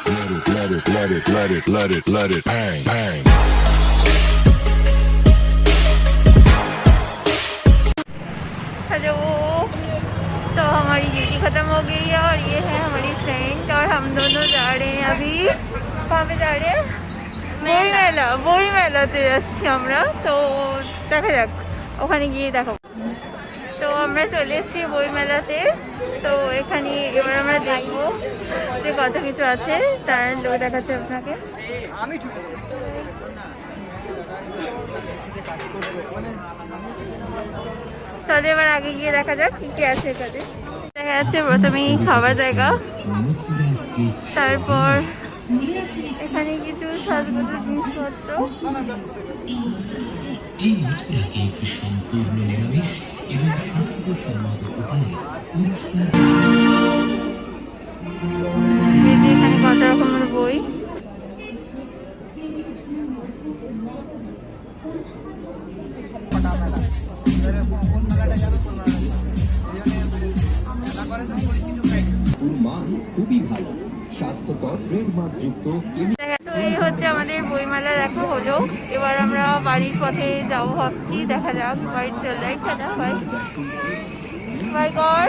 let it bang, bang. Hello. तो हमारी duty ख़त्म हो गई है और ये है हमारी फ्रेंड और हम दोनों जा रहे हैं अभी। कहाँ पे जा रहे हैं? বই মেলাতে যাচ্ছি আমরা। তো দেখা যাক, ওখানে গিয়ে দেখো। তো আমরা চলে এসেছি বই মেলাতে। তো এখানে এবার আমরা দেখবো যে কত কিছু আছে, তার লোক দেখাচ্ছে আপনাকে। তাহলে এবার আগে গিয়ে দেখা যাক কি কি আছে এখানে। দেখা যাচ্ছে প্রথমেই খাবার জায়গা, তারপর এখানে কিছু সাজগোজের জিনিসপত্র। এই মথুরা কেক সম্পূর্ণ নিরামিষ এবং স্বাস্থ্যসম্মত উপায়ে এখানে কত রকমের বই। খুবই ভালো স্বাস্থ্যকর ট্রেডমার্ক যুক্ত। তো এই হচ্ছে আমাদের বইমেলা দেখা হলো। এবার আমরা বাড়ির পথে যাবো ভাবছি, দেখা যাক। বাড়ি চলে যাই। টাটা, বাই বাই কর।